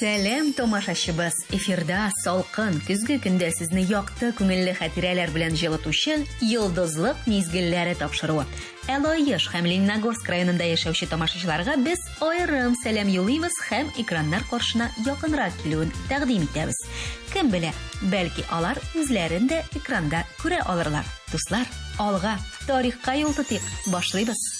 Сәлем, томашачыбыз! Эфирда салкын көзге көндә сезне якты күңелле хатирәләр белән җылытучы йолдызлык мизгелләре тапшыруы. Элоеш һәм Лениногорск районында яшәүче тамашачыларга без аерым сәлам юлыйбыз һәм экраннар каршына якынрак килүен тәкъдим итәбез. Кем белә, бәлки алар үзләрен дә экранда күрә алырлар. Дуслар, алга, тарихка юл тотыйк. Башлыйбыз.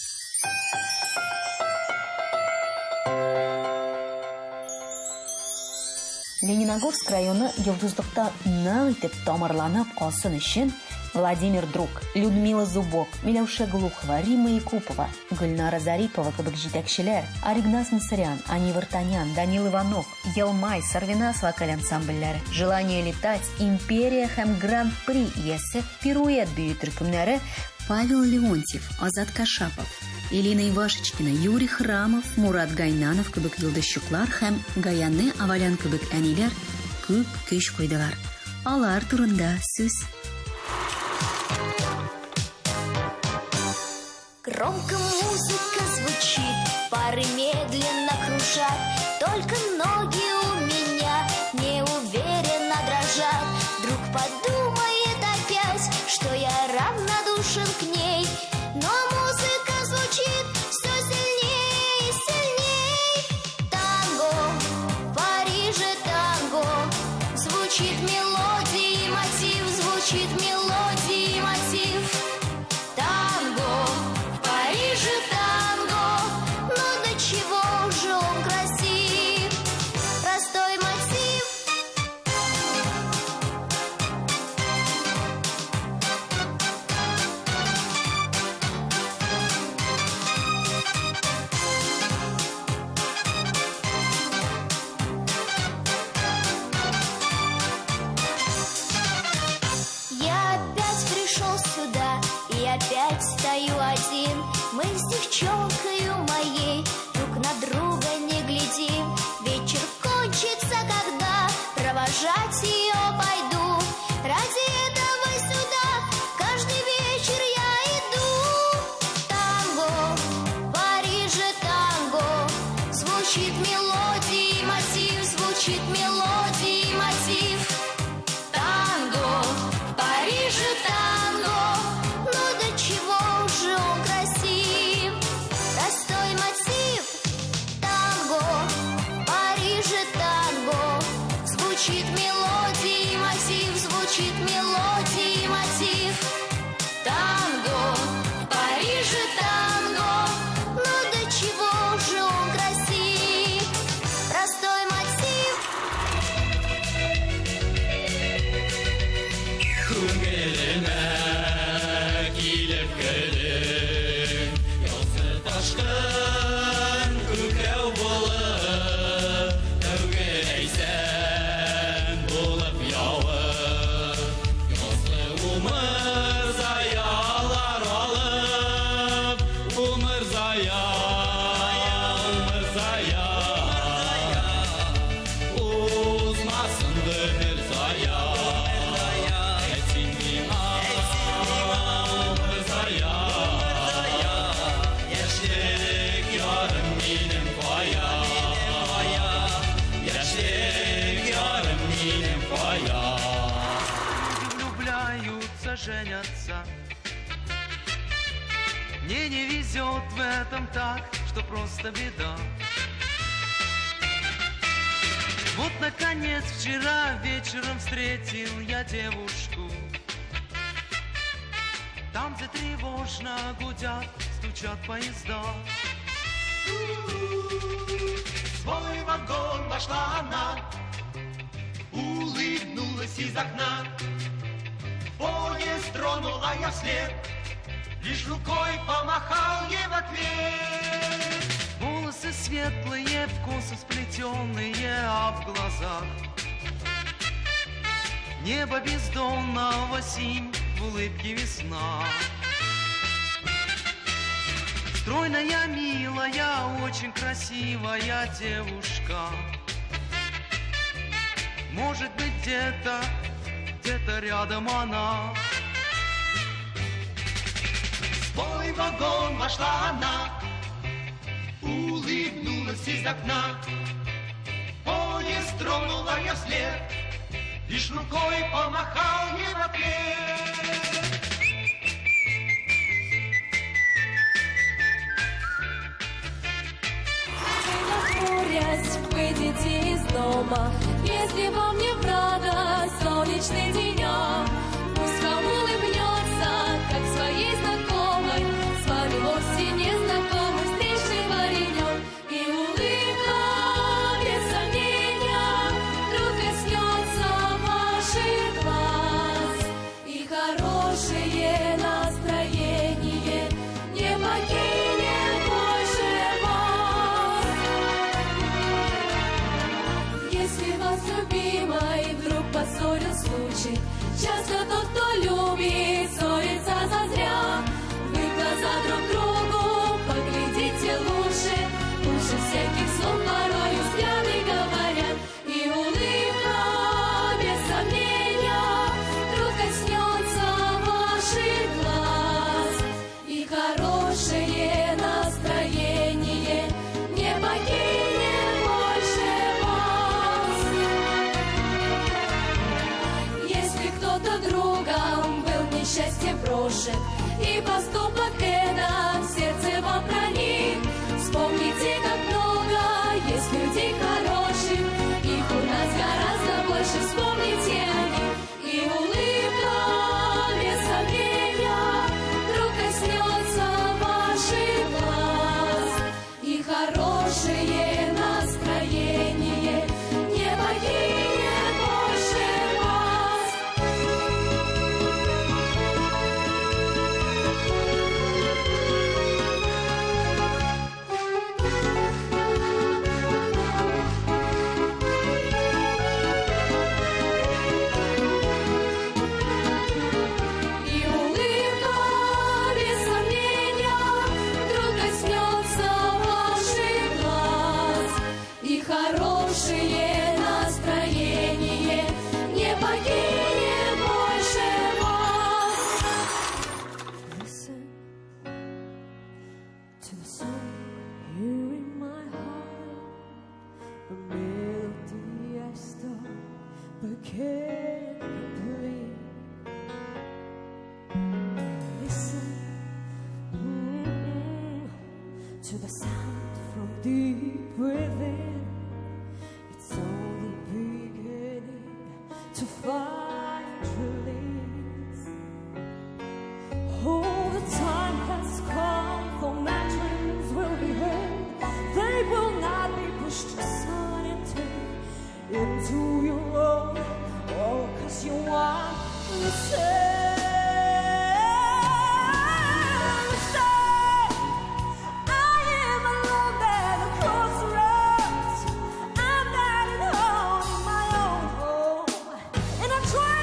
Лениногорск районы йолдызлыкта нык итеп тамырланып калсын өчен Владимир Друг, Людмила Зубок, Миләүшә Глухова, Рима Якупова, Гөлнара Зарипова кебек җитәкчеләр, Аригнас Мусарян, Ани Вартанян, Данил Иванов, Елмай, Сарвинас вокаль ансамбльләре, Желание летать, Империя һәм Гран-при иясе, Пируэт бию төркемнәре, Павел Леонтьев, Азат Кашапов, Элина Ивашечкина, Юрий Храмов, Мурат Гайнанов кебек йолдызчыклар һәм Гаяны Авалян кебек әниләр күп көч куйдылар. Алар турында сүз. Громко музыка звучит, пары медленно кружат, только ноги у меня неуверенно дрожат. Вдруг подумает опять, что я равнодушен к ней, но музыка звучит все сильнее и сильнее. Танго, в Париже танго, звучит мелодия и мотив, звучит мелодия и мотив. Танго, в Париже танго, но до чего же он красив. Простой мотив. Я опять пришел сюда и опять стою один. Мы с девчонкою моей друг на друга не глядим. Вечер кончится, когда провожать ее пойду. Ради этого сюда каждый вечер я иду. Танго, в Париже танго, звучит мелодия и мотив, звучит мелодия и мотив. Танго, в Париже танго, но до чего же он красив. Простой мотив. Танго, в Париже танго, звучит мелодия и мотив, звучит мелодия и мотив. Танго, в Париже танго, но до чего же он красив. Простой мотив. Күңелемә килеп кердең, ясы ташкын күкрәү булып, тәүге әйсән булып явып, ясы умыр заялар алып, умыр зая, узмасын гомер зая. Влюбляются, женятся. Мне не везет в этом так, что просто беда. Вот, наконец, вчера вечером встретил я девушку. Там, где тревожно гудят, стучат поезда. В свой вагон вошла она, улыбнулась из окна. Поезд тронул, а я вслед лишь рукой помахал ей в ответ. Волосы светлые, в косы сплетенные, а в глазах небо бездонного синь, в улыбке весна. Стройная, милая, очень красивая девушка. Может быть, где-то рядом она. В свой вагон вошла она, улыбнулась из окна. поезд тронула я вслед, лишь рукой помахал ей в ответ. Выйдите из дома, если вам не в радость солнечный денек. Пусть вам улыбнется, как своей знакомой, с вами вовсе незнакомый встречный паренек. И улыбка, без сомнения, вдруг коснется ваших глаз. И хорошее настроение не покинет больше вас. Если вас любимый вдруг поссорил случай, часто тот, кто любит, ссорится зазря. Вы в глаза друг другу поглядите лучше, лучше всяких слов порою взгляды говорят. И улыбка, без сомнения, вдруг коснется ваших глаз. И хорошее настроение не покинет больше вас. Если кто-то другом был несчастье брошен, и поступок этот в сердце вам проник, вспомните, как много есть людей хороших, их у нас гораздо больше, вспомните о них. И улыбка, без сомнения, вдруг коснется ваших глаз. И хорошее настроение не покинет больше вас. И улыбка, без сомнения, вдруг коснется ваших глаз. И хорошее настроение не покинет больше вас. Listen to the song here in my heart, a melody I start but can't complete. Listen to the sound from deep within. It's only beginning to find release. Oh, the time has come for my dreams will be heard. They will not be pushed aside and turned into your own. Oh, 'cause you want to listen. I am alone at the crossroads. I'm not at home in my own home, and I try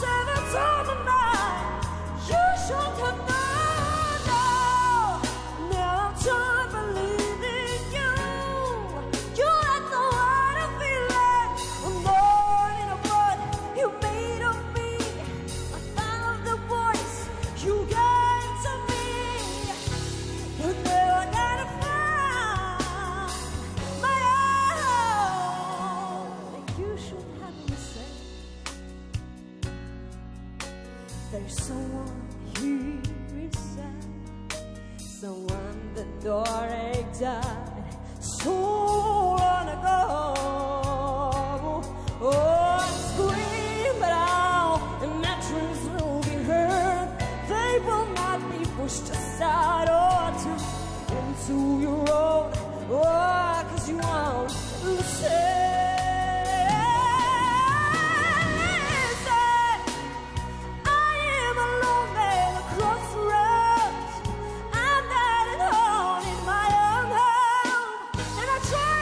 seven times a night. You should have known. Now I'm trying to believe in you. You don't know how to feel it. I'm more than a what you made of me. I found the voice you gave to me, but now I gotta find my own. You should have listened. There's someone here inside, someone that already died so long ago. Oh, I scream it out, and my dreams will be heard. They will not be pushed aside or turned into your own. Oh, 'cause you won't listen. I am alone at the crossroads. I'm not at home in my own home, and I try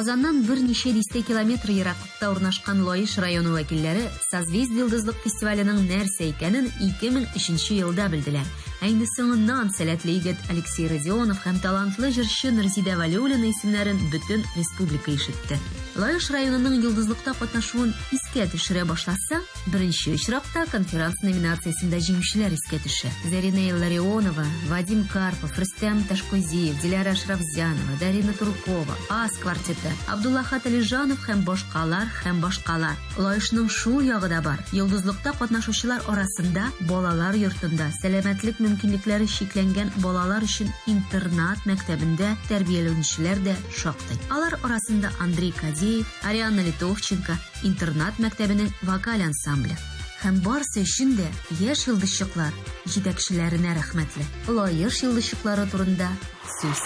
Казаннан бер ничә дистә километр ераклыкта урнашкан Лаеш районы вәкилләре Созвездие йолдызлык фестиваленең нәрсә икәнен 2003 елда белделәр. Әйне соңыннан сәләтле егет Алексей Родионов һәм талантлы җырчы Нурзидә Валиуллина исемнәрен бөтен республика ишетте. Лаеш районының йолдызлыкта катнашуын искә төшерә башласа, беренче очракта конференц номинациясендә җиңүчеләр искә төшә. Зарина Илларионова, Вадим Карпов, Рустам Ташкозиев, Диляра Шрафзянова, Дарина Туркова, Ас квартеты, Абдуллахат Алижанов һәм башкалар. Лаешның шул ягы да бар. Йолдызлыкта катнашучылар арасында балалар йортында сәламәтлек мөмкинлекләре шикләнгән балалар өчен интернат мәктәбендә тәрбияләүчеләр дә шактый. Алар арасында Андрей Кадеев, Ариана Литовченко, интернат мәктәбенең вокаль ансамбле. Һәм барысы өчен дә яшь йолдызчыклар җитәкчеләренә рәхмәтле. Лаеш йолдызчыклары турында сүз.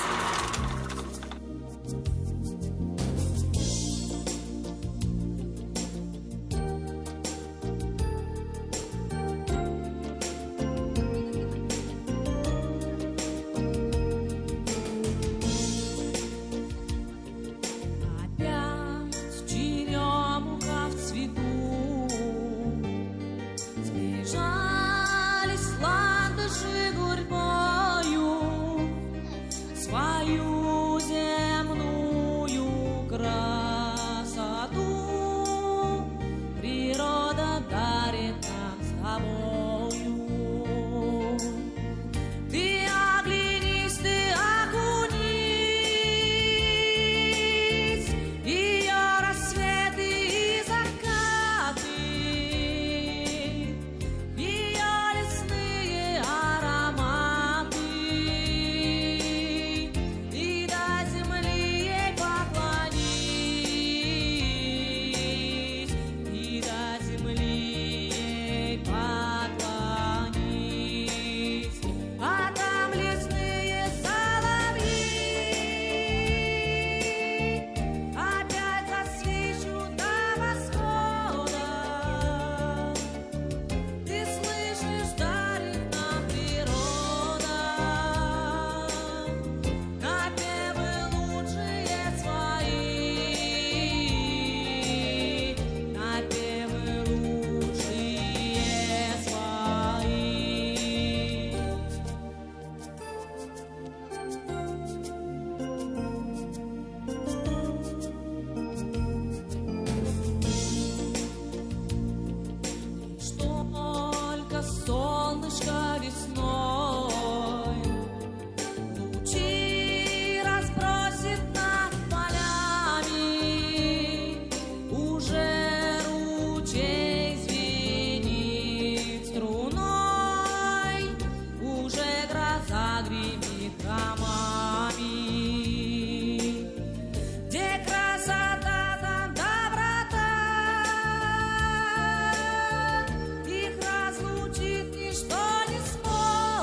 Их разлучит ничто не сможет.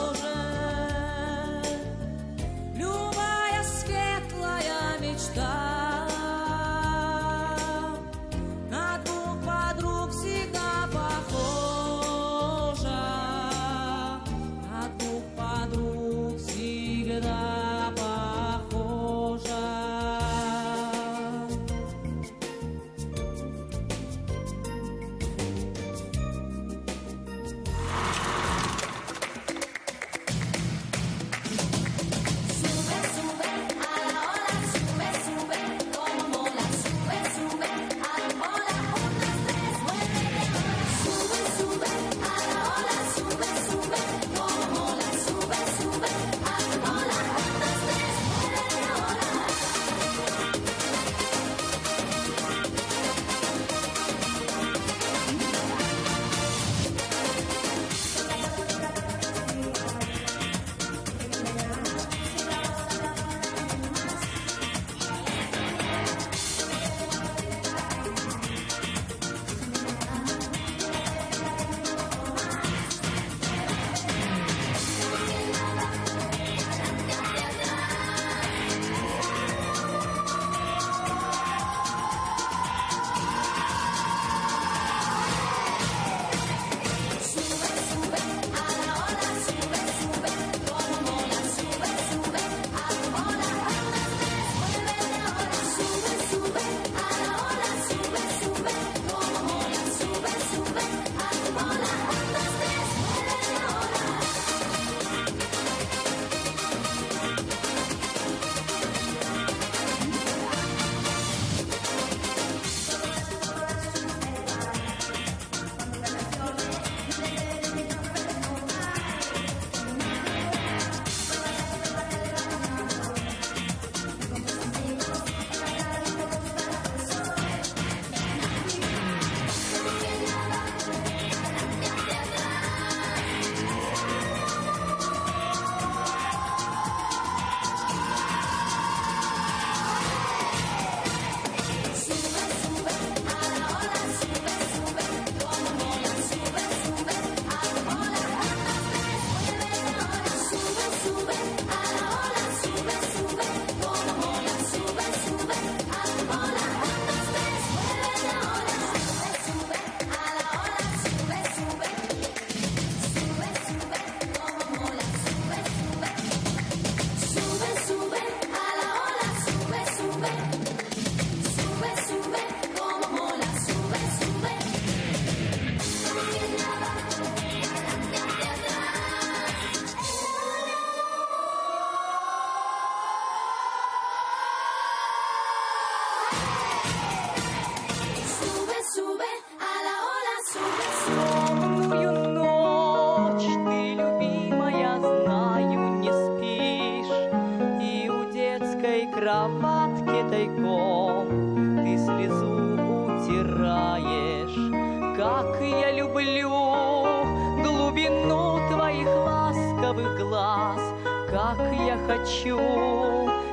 как я хочу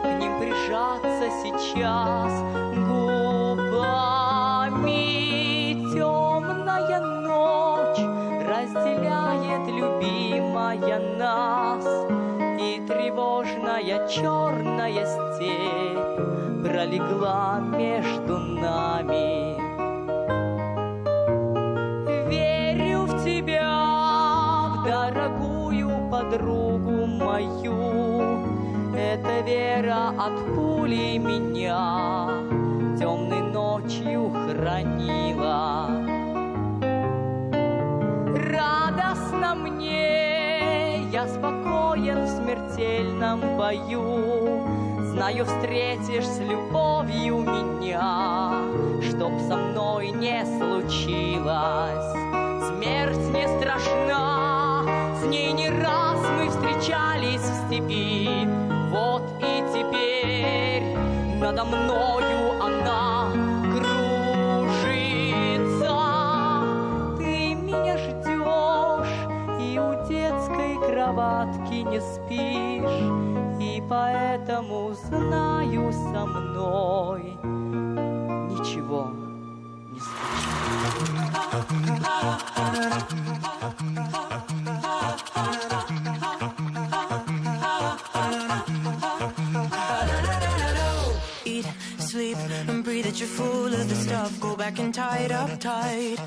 к ним прижаться сейчас губами. Темная ночь разделяет, любимая, нас, и тревожная черная степь пролегла между нами. Верю в тебя, в дорогую подругу мою, эта вера от пули меня темной ночью хранила. Радостно мне, я спокоен в смертельном бою, знаю, встретишь с любовью меня, чтоб со мной не случилось. Смерть не страшна, с ней не раз мы встречались в степи. Вот и теперь надо мною она кружится. Ты меня ждешь и у детской кроватки не спишь, и поэтому знаю, со мной ничего не Eat, sleep, and breathe that you're full of the stuff. Go back and tie it up tight.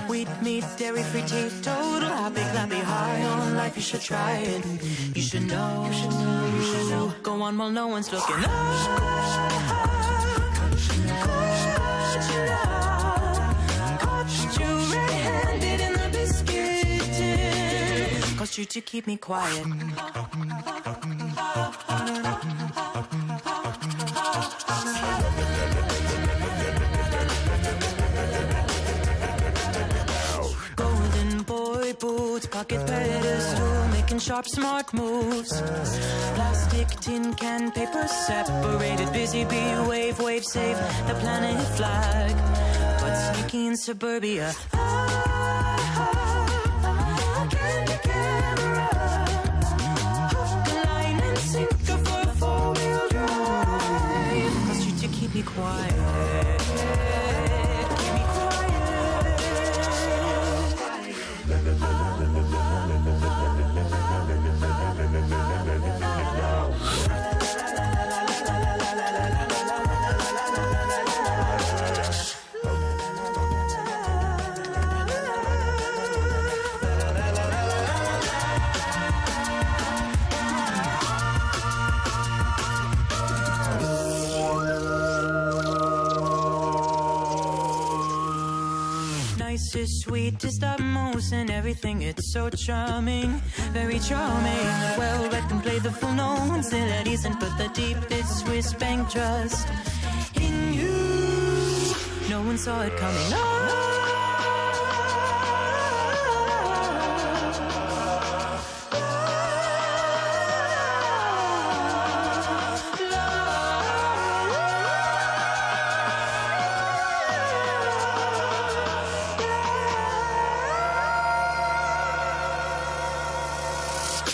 Wheat, meat, dairy-free, teetotal, happy, clappy, high on life. You should try it. You should know. You should know. You should know. Go on while no one's looking. Caught you red-handed in the biscuit tin. Caused you to keep me quiet. Golden boy boots, pocket pedestal, making sharp, smart moves. Plastic, tin can, paper separated. Busy bee, wave, wave, save the planet flag. But sneaky in suburbia. Candy camera. Hook, line, and sinker for a four-wheel drive. Caused you to keep me quiet. Keep me quiet. Nicest, sweetest, utmost, and everything. It's so charming, very charming. Well read can play the full notes, still at decent, but the deepest Swiss bank trust in you. No one saw it coming.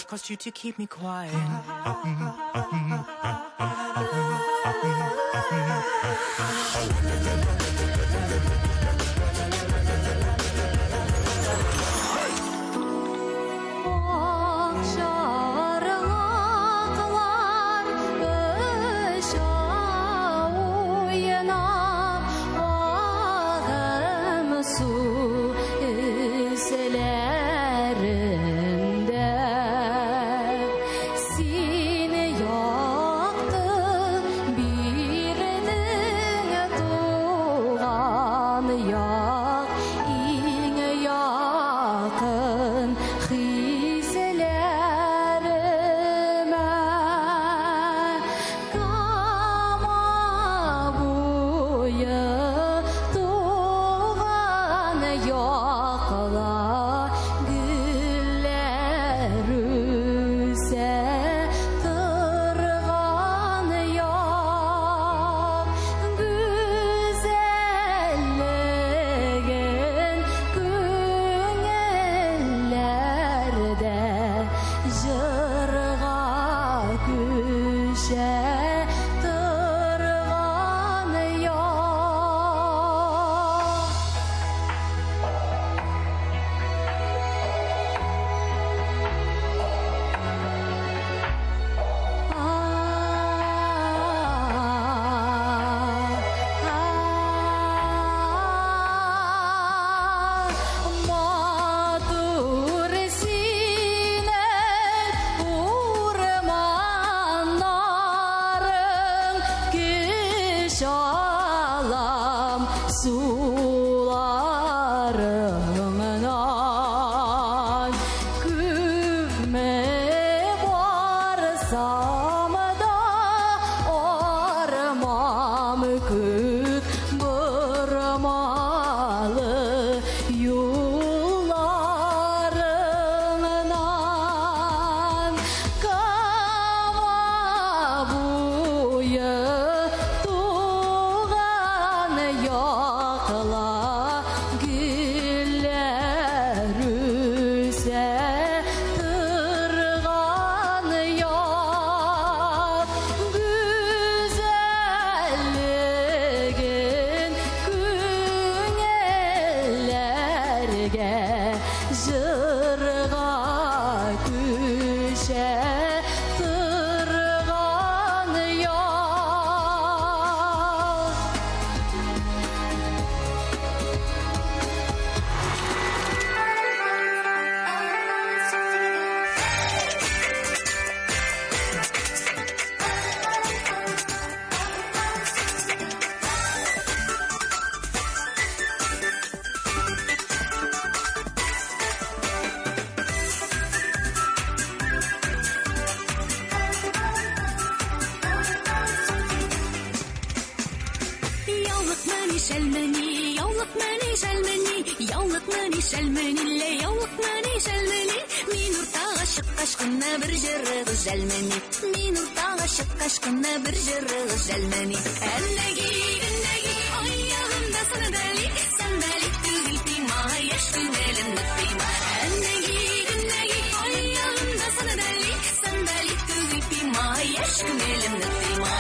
Caused you to keep me quiet. Яулыкны шәлмәнилле, яулыкны шәлмәни. Мин уртага чыккач кына бер җырыгыз жәлмәни. Мин уртага чыккач кына бер җырыгыз жәлмәни. Әннәги, аягымда сандали, сандали түгел пима, яшь күңелемне пима. Әннәги, аягымда сандали, сандали түгел пима, яшь күңелемне пима.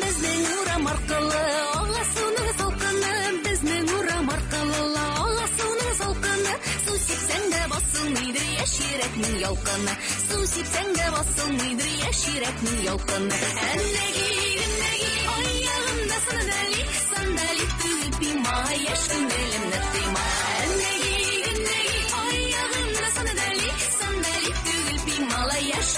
Безнең урам аркылы агасуның салкыны, безнең урам аркылы агасуның салкыны. Су сипсәң дә басылмыйдыр яшь йөрәкнең ялкыны. Су сипсәң дә басылмыйдыр яшь йөрәкнең ялкыны. Әннәги, аягымда сандали, сандали түгел пима, яшь күңелемне пима. Әннәги, аягымда сандали, сандали түгел пима, яшь